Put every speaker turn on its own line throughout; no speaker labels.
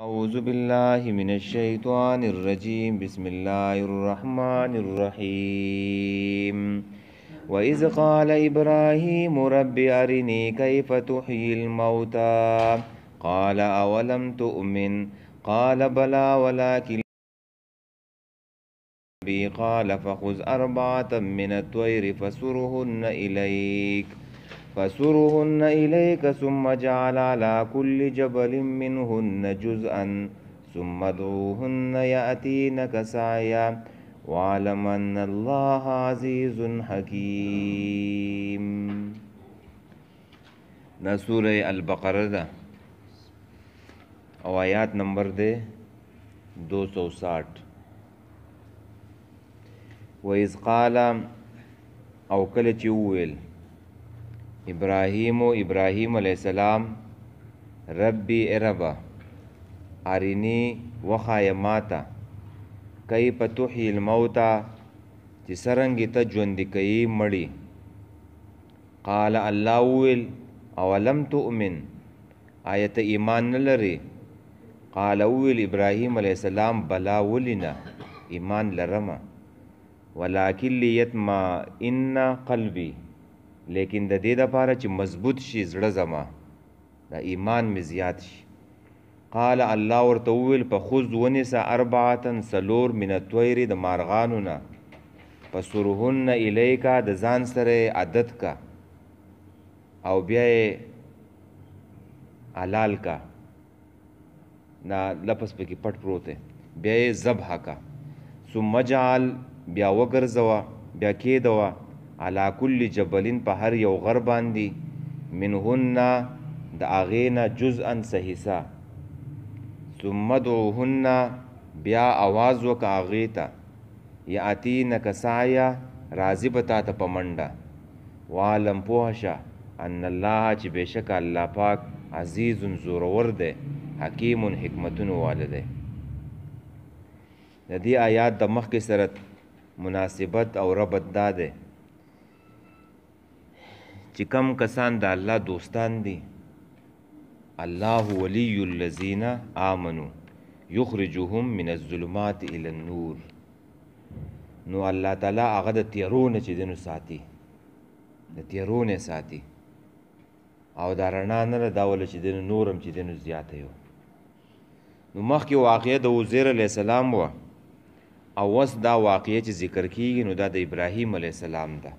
أعوذ بالله من الشيطان الرجيم بسم الله الرحمن الرحيم وإذ قال إبراهيم رب أرني كيف تحيي الموتى قال أولم تؤمن قال بلى ولكن قال فخذ أربعة من الطير فسرهن إليك ثم اجعل على كل جبل منهن جزءا ثم ادعوهن يأتينك سعيا واعلم أن الله عزيز حكيم. دا سورة البقرة ده او آیات نمبر ده 260. وإذ قال او کله چې وویل ابراهیم علیہ السلام ربی اربا ارینی وخای ماتا کیف تحیی الموتا چې سرنګ ته ژوندي کوي مړي. قال الله ویل اولم تؤمن آیت ایمان نه لري. قال ویل ابراهیم علیہ السلام بلا ولینا ایمان لرمه ولکن لیطمئن قلبی لیکن د دې دپاره چې مضبوط شي زړه زما دا ایمان مې زیات شي. قال الله ورته وویل فخذ ونیسه اربعة څلور من الطیر د مارغانو نه فسرهن الیکا د ځان سره عادت کا او بیا یې حلال کا نا لپس پکې پټ پروت دی بیا یې ذبح کا ثم جعل بیا وګرځوه بیا کېدوه علا کل جبلین په هر یو غر باندې منهن د هغې نه جزءا څه حصه ثم ادعوهن بیا آواز وکړه هغې ته یاتینک سعیا راځي به تا ته په منډه وعلم پوه شه ان الله چې بېشکه الله پاک عزیز زورور دی حکیم حکمتونو واله دی. د دې آیات د مخکې سره مناسبت او ربط دا دی چې کم کسان د الله دوستان دي الله ولی الذین آمنوا یخرجهم من الظلمات الی النور. نو الله تعالی هغه د تیارو نه چې دی نو ساتي د تیارو نه ساتي او دا رڼا نه ده دا وله چې دی نو نور هم چې دی نو زیاته یو. نو مخکې واقعه د عزیر علیه السلام وه او اوس دا واقعه چې ذکر کیږي نو دا د ابراهیم علیه السلام ده.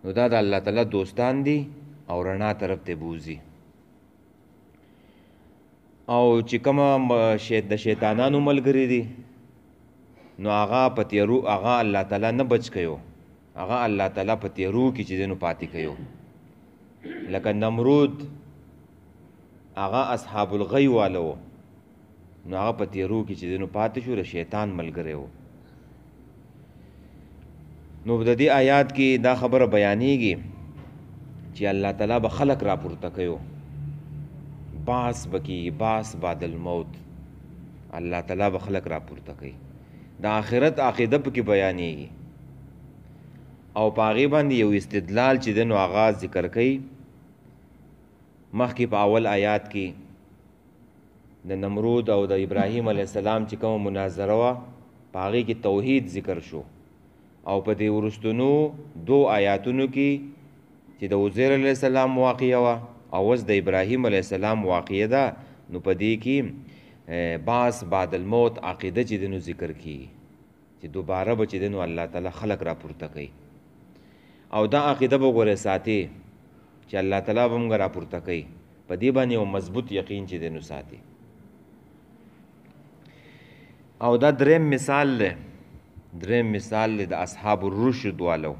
نو دا د الله تعالی دوستان دي او رڼا طرف ته بوزي او چې کومه د شیطانانو ملګري دي نو هغه په تیارو هغه الله تعالی نه بچ کيو هغه الله تعالی په تیارو کې چې نو پاتې کيو. لکه نمرود هغه اصحاب الغی والو نو هغه په تیارو کې چې نو پاتې شو د شیطان ملګری و. نو د دې آیات کې دا خبره بیانېږي چې الله تعالی به خلق را پورته کوي باس بکی باس بعد الموت الله تعالی به خلق را پورته کوي. د آخرت عقیده پکې بیانېږي او په هغې باندې یو استدلال چې دی نو هغه ذکر کوي. مخکې په اول آیات کې د نمرود او د ابراهیم علیه السلام چې کومه مناظره وه په هغې کې توحید ذکر شو او په دې وروستنو دو آیاتونو کې چې د عزیر علیه السلام واقعه وه او اوس د ابراهیم علیه السلام واقعه ده نو په دې کې باس بعد الموت عقیده چې دی نو ذکر کیږي چې دوباره به چې دی نو الله تعالی خلق را پورته کوي او دا عقیده به ګوره ساتي چې الله تعالی به موږ را پورته کوي په دې باندې یو مضبوط یقین چې دی نو ساتي. او دا دریم مثال دی د اصحاب الرشد والو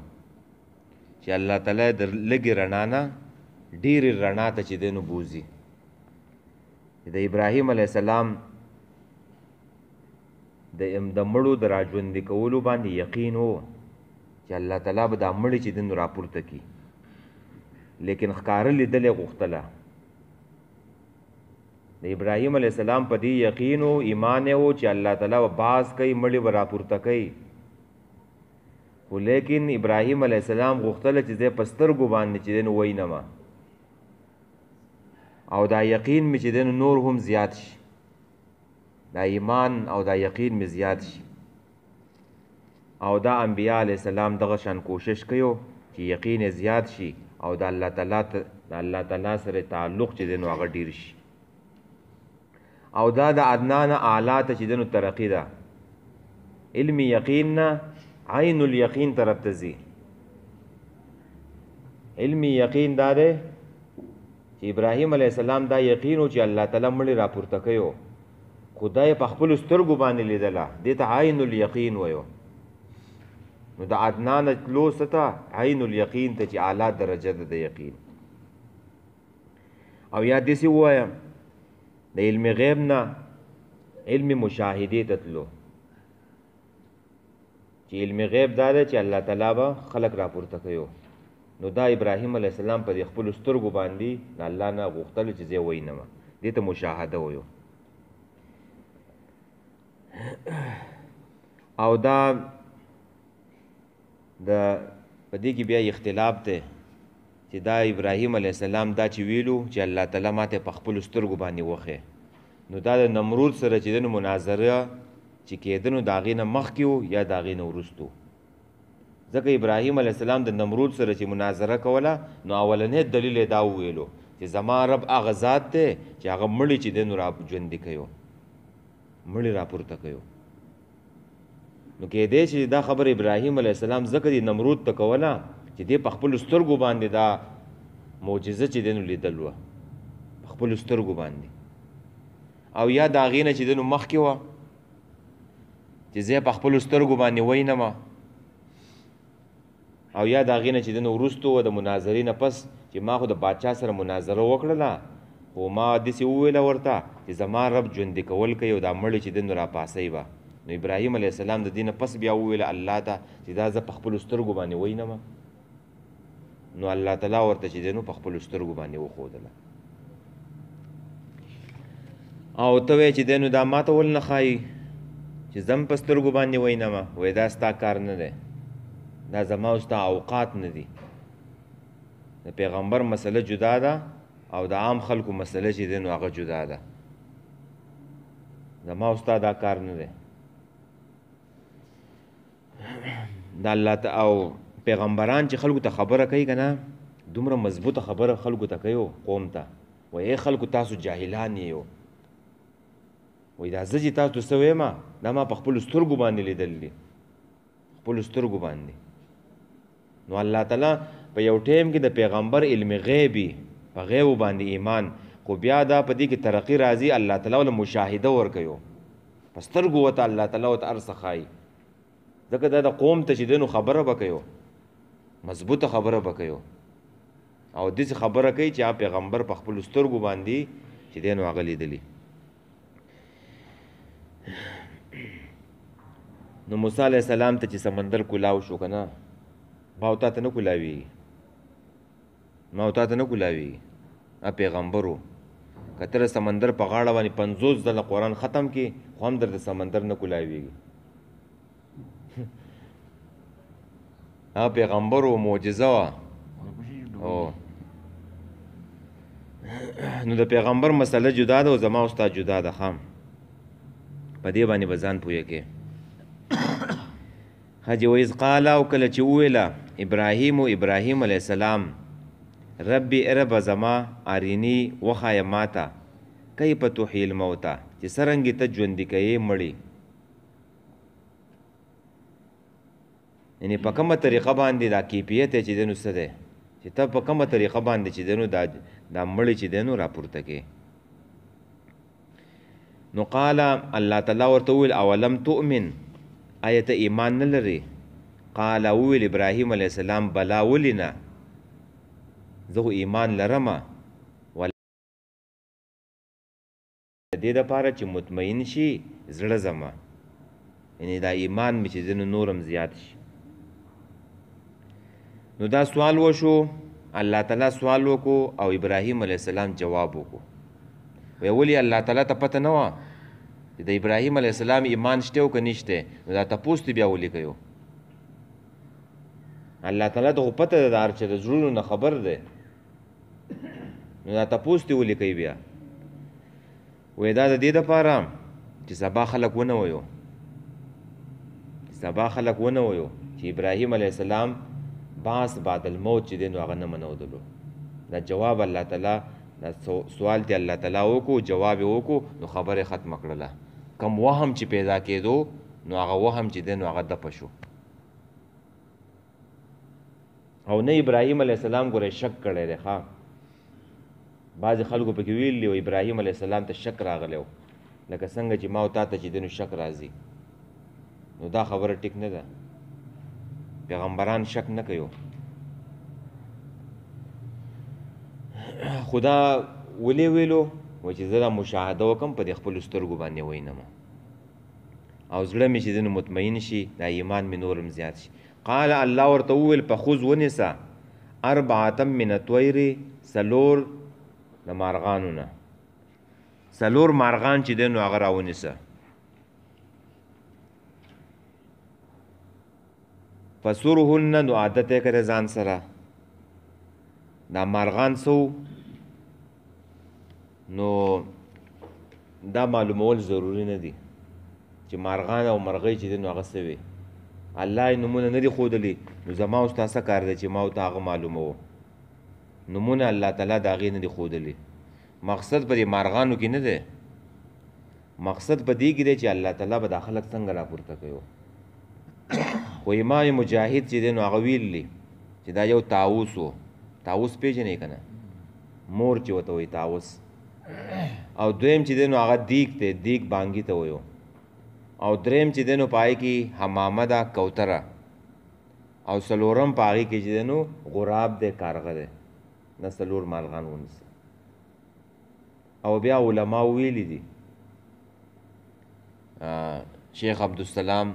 چې الله تعالی د لږې رڼا نه ډېرې رڼا ته چې دی نو بوزي. د ابراهیم علیه السلام د مړو د راژوندي کولو باندې یقین و چې الله تعالی به دا مړي چې دی نو راپورته کړي لیکن ښکاره لیدل یې غوښتله. د ابراهیم علیه السلام په دې یقین و ایمان یې و چې الله تعالی به باز کوي مړي به راپورته کوي خو لیکن ابراهیم علیه السلام غوښتله چې زه په سترګو باندې چې دی نو وینمه او دا یقین مې چې دی نو نور هم زیات شي، دا ایمان او دا یقین مې زیات شي. او دا انبیاء علیه السلام دغه شان کوشش کوي چې یقین زیات شي او د الله تعالی سره تعلق چې دی نو هغه ډیر شي. او دا د ادنا نه اعلی ته چې دی نو ترقي ده. علم یقین نه عین الیقین طرف ته ځي. علم یقین دا دی چې ابراهیم علیه السلام دا یقین و چې الله تعالی مړی راپورته کوي، خدای په خپلو سترګو باندې لیدله، دې ته عین الیقین وایو. نو د ادنا نه تلو څه ته عین الیقین ته چې اعلی درجه ده د یقین. او یا داسې ووایم د علم غیب نه علم مشاهدې ته تلو، چې علم غیب دا دی چې الله تعالی به خلق راپورته کوي. نو دا ابراهیم علیه السلام په خپلو سترګو باندې د الله نه غوښتلو چې زه وینم، دې ته مشاهده وایو. او دا په دې کې بیا اختلاف دی چې دا ابراهیم علیه السلام دا چې ویلو چې الله تعالی ماته په خپلو سترګو باندې وښیه، نو دا د نمرود سره چې دی نو مناظره چې کېده نو د هغې نه مخکې و یا د هغې نه وروسته. ځکه ابراهیم علیه السلام د نمرود سره چې مناظره کوله نو اولنی دلیل یې دا وویلو چې زما رب هغه ذات دی چې هغه مړي چې دی نو را ژوندي کوي، مړي راپورته کوي. نو کېدی چې دا خبر ابراهیم علیه السلام ځکه د نمرود ته کوله چې دی په خپلو سترګو باندې دا معجزه چې دی نو لیدل وه په خپلو سترګو باندې، او یا د هغې نه چې دی نو مخکې وه چې زه په خپلو سترګو باندې وینم، او یا د هغې نه چې دی نو وروسته وه د مناظرې نه پس چې ما خو د باچا سره مناظره وکړله خو ما داسې وویله ورته چې زما رب ژوندي کول کوي او دا مړی چې دی نو راپاسوي به. نو ابراهیم علیه السلام د دې نه پس بیا وویله الله ته چې دا زه په خپلو سترګو باندې وینم، نو الله تعالی ورته چې دی نو په خپلو سترګو باندې وښودله. او ته وایې چې دی نو دا ما ته ول نه ښایي چې زم په سترګو باندې وینم، وایي دا ستا کار نه دی، دا زما او ستا اوقات نه دي. د پیغمبر مسله جدا ده او د عام خلکو مسله چې دی نو هغه جدا ده. زما او ستا دا کار نه دی. د الله او پیغمبران چې خلکو ته خبره کوي که نه دومره مضبوطه خبره خلکو ته کوي قوم ته، وایي ای خلکو تاسو جاهلان یې، وایي دا زه چې تاسو ته څه ویم دا ما په خپلو سترګو باندې لیدل دي، خپلو سترګو باندې. نو الله تعالی په یو ټیم کې د پیغمبر علم غیبي په غیبو باندې ایمان، خو بیا دا په دې کې ترقي راځي الله تعالی له مشاهده ورکوي په سترګو ورته الله تعالی ورته هر څه ښایي. ځکه دا د قوم ته چې دی نو خبره به کوي، مضبوطه خبره به کوي، او داسې خبره کوي چې پیغمبر په خپلو سترګو باندې چې دی نو هغه لیدلي. نو موسی علیه السلام ته چې سمندر کولاو شو که نه، ما او تا ته نه کولاویږي، ما او تا ته نه کولاویږي، پیغمبرو که ته د سمندر په غاړه باندې 50 ځله قرآن ختم کړي خو هم در د سمندر نه کولاویږي. هغه پیغمبرو معجزه وه. نو د پیغمبر مسله جدا ده او زما او ستا جدا ده. خام په دې باندې به ځان پوهه کې حج ویز قال او کله چې وویله ابراهیم علیه السلام ربي رب زما ارینی وښایه ماته کیف تحیی الموتى چې څرنګې ته ژوندي کوې مړي، یعنې په کومه طریقه باندې دا کیفیت چې دی نو څه دی چې ته په کومه طریقه باندې چې دی نو دا مړي چې دی نو راپورته کې. نو قال الله تعالی ورته وویل اولم تؤمن آیا ته ایمان نه لرې؟ قال وویل ابراهیم علیه السلام بلا ولې نه، زه خو ایمان لرمه، د دې دپاره چې مطمئن شي زړه زما، یعنې دا ایمان مې چې دی نو نورم زیات شي. نو دا سوال وشو، الله تعالی سوال وکړو او ابراهیم علیه السلام جواب وکړو. وی ولې الله تعالی ته پته نه وه چې د ابراهیم علیه السلام ایمان شته او که نشته، نو دا تپوس ته بیا ولې کوي؟ الله تعالی ته خو پته ده د هر چا د زړونو نه خبر دی. نو نو دا تپوس دې ولیکئ بیا وایي دا د دې دپاره چې سبا خلک ونه ویو چې ابراهیم علیه السلام بعث بعد الموت چې دی نو هغه نه منودلو دا جواب الله تعالی دا سوال ته الله تعالی وکړو جواب یې وکړو نو خبره ختمه کړله کم وهم چې پیدا کېدو نو هغه وهم چې دی نو هغه دپه شو او نه ابراهیم علیه السلام ګوره شک کړی دی ښه بعضې خلکو پکې ویلي و ابراهیم علیه السلام ته شک راغلی و لکه څنګه چې ما او تا ته چې دی نو شک راځي نو دا خبره ټیک نه ده پیغمبران شک نه کوي خدا ولې ویلو و چې زه دا مشاهده وکم په دې خپلو سترګو باندې وینم او زړه مې چې دی نو مطمئن شي دا ایمان مې نورم زیات شي قال الله ورته وویل فخذ ونیسه اربعة من الطیر څلور د مارغانو نه څلور مارغان چې دی نو هغه راونیسه فسرهن نو عادت یې کړی ځان سره دا مارغان څه نو دا معلومول ضروري نه دي چې مارغان او مرغۍ چې دی نو هغه څه وي الله یې نومونه نه دي ښودلي نو زما او ستا څه کار دی چې ما ورته هغه معلوموو نومونه الله تعالی د هغې نه دي ښودلي مقصد په دې مارغانو کې نه دی مقصد په دې کې دی چې الله تعالی به دا خلک څنګه راپورته کوي خو امام مجاهد چې دی نو هغه ویلي چې دا یو طاووس و طاووس پېژنې که نه مور چې ورته وایي طاووس او دویم چې دی نو هغه دیګ دی دیګ بانګي ته ویو او دریم چې دی نو په هغې کې حمامه ده کوتره او څلورم په هغې کې چې دی نو غراب دی کارغه دی دا څلور مارغان ونیسه او بیا علما ویلي دي شیخ عبدالسلام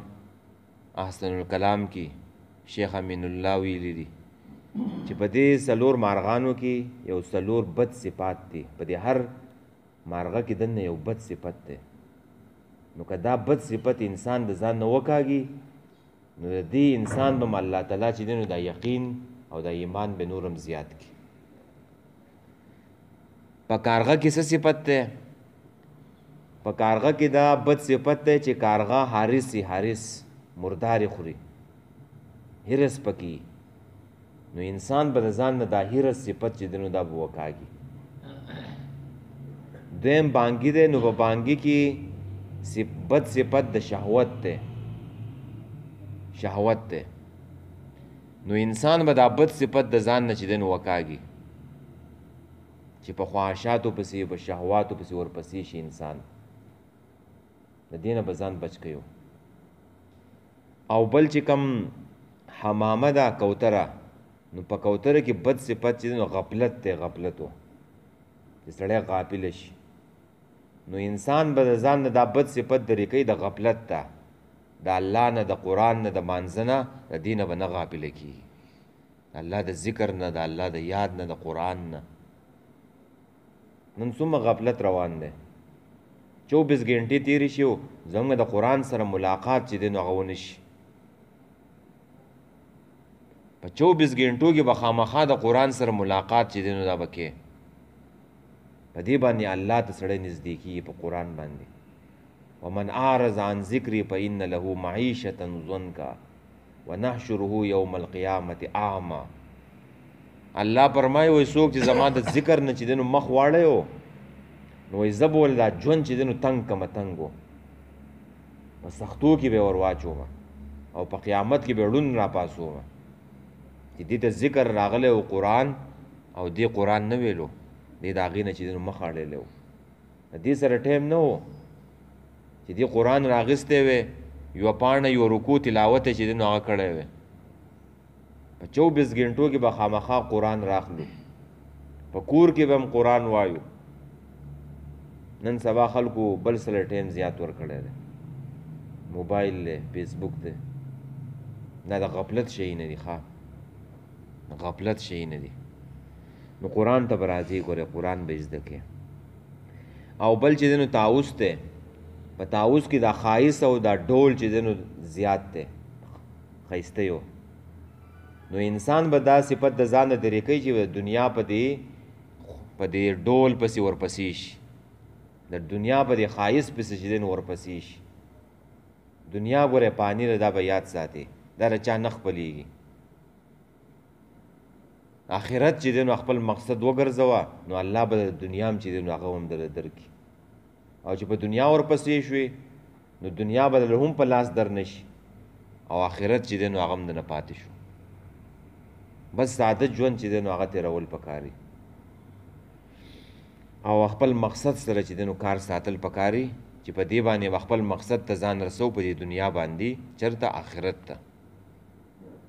احسن الکلام کی شیخ امین الله ویلی دي چې په دې څلور مارغانو کې یو څلور بد صفات دي په دې هر مارغه کې دننه یو بد صفت دی نو که دا بد صفت انسان د ځان نه وکاږي نو د دې انسان به الله تعالی چې دی نو دا یقین او دا ایمان به نورم زیات کی په کارغه کې څه صفت دی په کارغه کې دا بد صفت دی چې کارغه حارس مردار خوري هرس پکې نو انسان به د ځان نه دا هرس صفت چې دی نو دا به وکاږي دویم بانګي دی نو په بانګي کې بد صفت د شهوت دی نو انسان به دا بد صفت د ځان نه چې دی نو وکاږي چې په خواهشاتو پسې په شهواتو پسې ورپسې شي انسان د دې نه به ځان بچ کيو او بل چې کم حمامه ده کوتره نو په کوتره کې بد صفت چې نو غفلت و چې سړی غافل شي نو انسان به د ځان نه دا بد صفت درې کوي د غفلت ته د الله نه د قرآن نه د مانځه نه د دې نه به نه غافله کېږي د الله د ذکر نه د الله د یاد نه د قرآن نه نن څومره غفلت روان دی 24 غنټې تېرې شي زموږ د قرآن سره ملاقات چې دی نو هغه ونه شي په 24 غنټو کې به خامخا د قرآن سره ملاقات چې دی نو دا به کې په دې باندې الله ته سړی نږدې کېږي په قرآن باندې ومن اعرض عن ذکري فإن له معیشة ضنکا ونحشره یوم القیامة اعما الله فرمایي وایي څوک چې زما د ذکر نه چې دی نو مخ واړی و نو وایي زه به ولې دا ژوند چې دی نو تنګ کمه تنګ و په سختو کې به یې ور واچوم او په قیامت کې به یې ړوند راپاڅوم چې دې ته ذکر راغلی و قرآن او دې قرآن نه ویلو دې د هغې نه چې دی نو مخ اړیلی و د دې سره ټایم نه و چې دې قرآن راغستی وی یوه پاڼه یو رکو تلاوت یې چې دی نو هغه کړی وی په 24 غنټو کې به خامخا قرآن راخلو په کور کې به هم قرآن وایو نن سبا خلکو بل سره ټایم زیات ورکړی دی موبایل دی فیسبوک دی دا د غفلت شی نه دي ښه غفلت شی نه دي نو قرآن ته به راځي ګورې قرآن به زده کې او بل چې دی نو طاووس دی په طاووس کې دا خایس او دا ډول چې دی نو زیات دی ښایسته یو نو انسان به دا صفت د ځان نه لرې کوي چې د دنیا په دې په دې ډول پسې ورپسې شي، د دنیا په دې خایس پسې چې دی نو ورپسې شي. دنیا ګوره پانی ده، دا به یاد ساتي، دا د چا نه خپلېږي. آخرت چې دی نو خپل مقصد وګرځوه نو الله به د دنیا هم چې دی نو هغه هم درله درکړي. او چې په دنیا ورپسې شوې نو دنیا به دله هم په لاس در نه شي، او آخرت چې دی نو هغه هم دنه پاتې شو. بس ساده ژوند چې دی نو هغه تېرول پکاري، او خپل مقصد سره چې دی نو کار ساتل پکاري، چې په دې باندې به خپل مقصد ته ځان رسو په دې دنیا باندې، چېرته آخرت ته.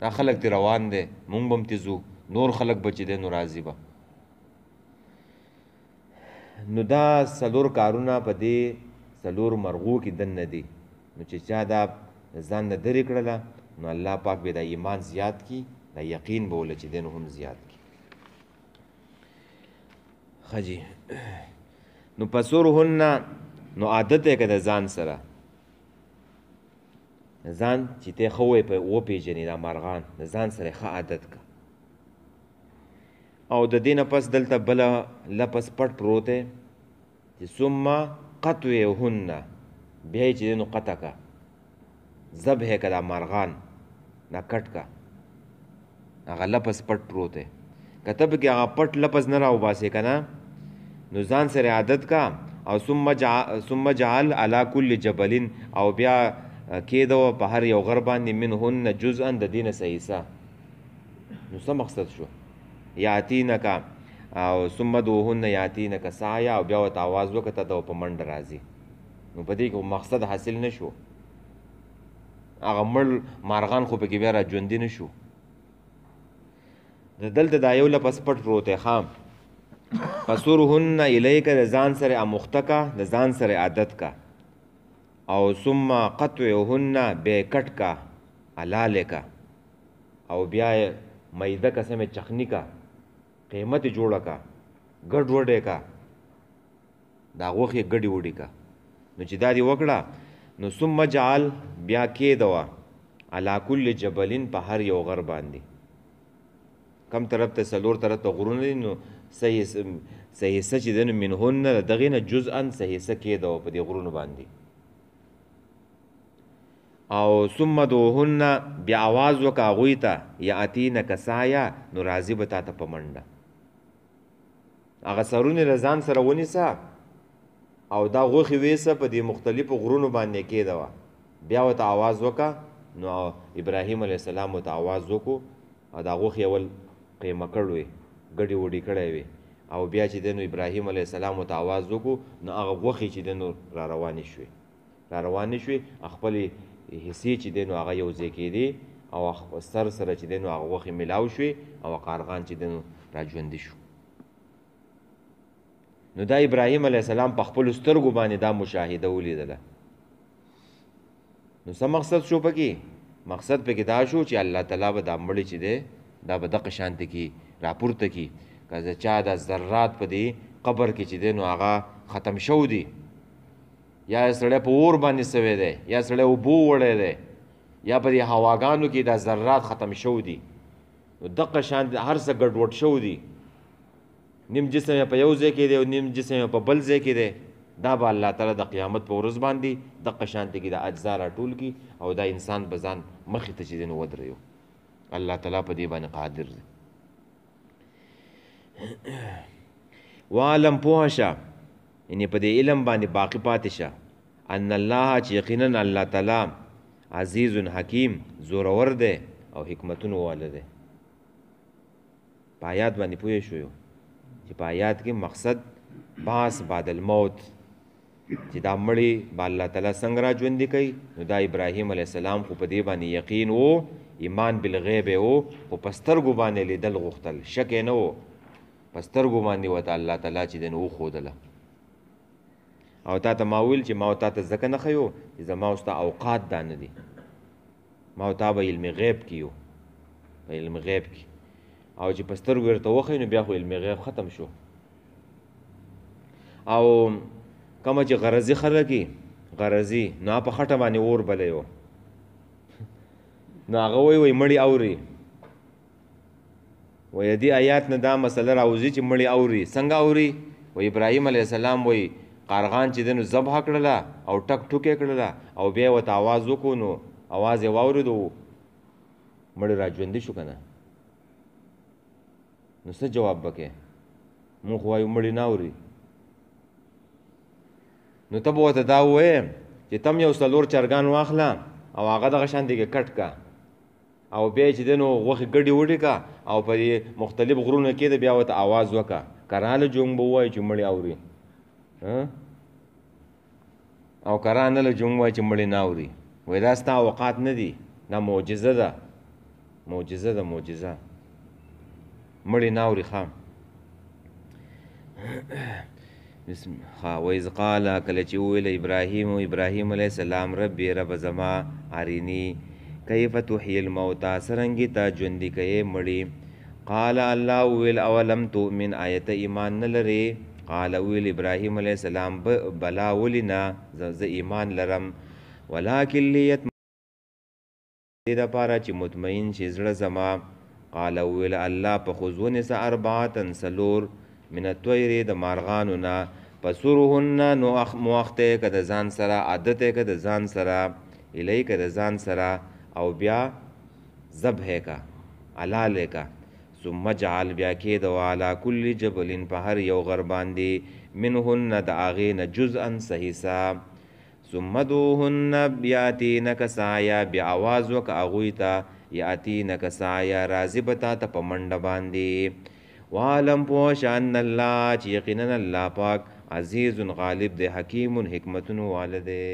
دا خلک دې روان دی، مونږ به هم تې ځو، نور خلک به چې دی نو راځي به. نو دا څلور کارونه په دې څلور مرغو کې دننه دي. نو چې چا دا ځان نه درې کړله نو الله پاک به دا ایمان زیات کی، دا یقین به ولله چې دی نو هم زیات کی. ښه جي. نو پسورهن نو عادت یې که د ځان سره، ځان چې ته ښه وپېژنې دا مارغان، د ځان سره ښه عادت که. او د دې نه پس دلته بله لفظ پټ پروت دی چې ثم قطعهن، بیا یې چې دی نو قطع که، ذبح یې که دا مارغان، دا کټ که. هغه لفظ پټ پروت دی. که ته پکې هغه پټ لفظ نه راوباسې که نه نو ځان سره عادت کا. او ثم جعل علی کل جبل، او بیا کېدو په هر یو غر باندې منهن جزءا، د دې نه څه حصه. نو څه مقصد شو؟ یاتینک، او ثم دوهن یاتینک سعیا، او بیا ورته آواز وکړه ته د په منډه راځي. نو په دې کې مقصد حاصل نه شو، هغه مړ مارغان خو پکې بیا را ژوندي نه شو. دلته دا یو لفظ پټ پروت دی. ښه، فسرهن الیک، د ځان سره اموخته کا، د ځان سره عادت کا. او ثم قطعهن، بیا کټ کا، حلال کا، او بیا میده کا سمې چخنی کا، قیمت جوړه کا، ګډ وډې کا، دا غوښې ګډې وډې کا. نو چې دا دې وکړه نو ثم جعل، بیا کېدوه علی کل جبلین، په هر یو غر باندې. کم طرف ته څلور طرف ته غرونه دي نو څه حصه چې دی نو منهن، د دغې نه جزءا څه حصه کېدوه په دې غرونو باندې. او ثم دوهن، بیا آواز وکړه هغوی ته یاتینک سعیا، نو راځي به تا ته په منډه. هغه سرونه له ځان سره ونیسه او دا غوښې ویسه په دې مختلفو غرونو باندې کېدوه. بیا ورته آواز وکړه. نو ابراهیم علیه السلام ورته آواز وکړو او دا غوښې اول قیمه کړ وې، ګډې وډې کړی وې. او بیا چې دی نو ابراهیم علیه السلام ورته آواز وکړو نو هغه غوښې چې دی نو را روانې شوې، خپلې حصې چې دی نو هغه یو ځای کېدې او سر سره چې دی نو هغه غوښې ملاو شوې او قارغان چې دی نو را ژوندي شو. نو دا ابراهیم علیه السلام په خپلو سترګو باندې دا مشاهده ولیدله. نو څه مقصد شو پکې؟ مقصد پکې دا شو چې الله تعالی به دا مړی چې دی دا به دغه شانته کې راپورته کړي. که چا دا ذرات په دې قبر کې چې دی نو هغه ختم شو دي، یا سړی په اور باندې سوی دی، یا سړی اوبو وړی دی، یا په دې هواګانو کې دا ذرات ختم شو دي، نو دغه شان هر څه ګډوډ شو دي، نیم جسم یې په یو ځای کې دی او نیم جسم یې په بل ځای کې دی. دا به الله تعالی د قیامت په ورځ باندې دغه شانته کې د اجزا راټول کړي او دا انسان به ځان مخې ته چې دی نو ودرېو. الله تعالی په دې باندې قادر دی. وعلم پوه شه، یعنې په دې علم باندې باقي پاتې شه، ان الله چې یقینا الله تعالی عزیز حکیم، زورور دی او حکمتونو والا دی. په آیات باندې پوه شویو چې په آیات کې مقصد باس بعد الموت، چې دا مړی به الله تعالی څنګه را ژوندي کوي. نو دا ابراهیم علیه السلام خو په دې باندې یقین و، ایمان بالغیب و، خو په سترګو باندې لیدل غوښتل، شک یې نه و، په سترګو باندې ورته الله تعالی چې دی نو وښودله. او تا ته ما ویل چې ما تا ته ځکه نه ښیو چې زما او ستا اوقات دا نه دي، ما او تا به علم غیب کې یو، په علم غیب کې، او چې په سترګو ورته وښیو نو بیا خو علم غیب ختم شو. او کومه چې غرضي خلک یي، غرضي، نو هغه په خټه باندې اور بلی و، نو هغه وایي مړي اوري، وایي دې آیات نه دا مسله راوځي چې مړي اوري. څنګه اوري؟ و ابراهیم علیه السلام وایي قارغان چې دی نو ذبحه کړله او ټک ټوک یې کړله او بیا یې ورته آواز وکړو نو آواز یې واورېدو مړی را ژوندي شو که نه. نو څه جواب به کوې؟ مونږ خو وایو مړي نه اوري. نو ته به ورته دا ووایې چې تم یو 4 چرګان واخله او هغه دغه شان دی کې کټ کا او بیا چې دی نو غوښې ګډې وډې کا او په دې مختلف غرونو کې د بیا ورته آواز وکړه. کراله جونګ به ووایي چې مړي اوري او کرانه له جونګ وایي چې مړي نه اوري. وایي دا ستا اوقات نه دي، دا معجزه ده، معجزه ده، معجزه. مړي نه اوري. ښه وایذ قال کله چې وویل ابراهیم علیه السلام ربي رب زما اریني کیف تحیی الموتى څرنګې ته ژوندي کوې مړي. قال الله وویل اولم تؤمن آیت ایمان نه لرې؟ قال ویل ابراهیم علیه السلام بلا ولې نه، زه ایمان لرم، ولکن لیطمئن دې دپاره چې مطمئن شي زړه زما. قال ویل الله په خذ ونیسه 4 څلور من الطیر د مارغانو نه فصرهن نو موخته که د ځان سره، عادت که د ځان سره، الیک د ځان سره، او بیا ذبح کا حلال کا. ثم جعل بیا کې د علی کل جبل په هر یو غر باندې منهن د هغې نه جزءا صحیحه. ثم دوهن بیاتینک سعیا بیا آواز وکړه هغوی ته یاتینک سعیا راځي به تا ته په منډه باندې. وعلم پوه شه ان الله چې یقینا الله پاک عزیز غالب دی، حکیم حکمتونو واله دی.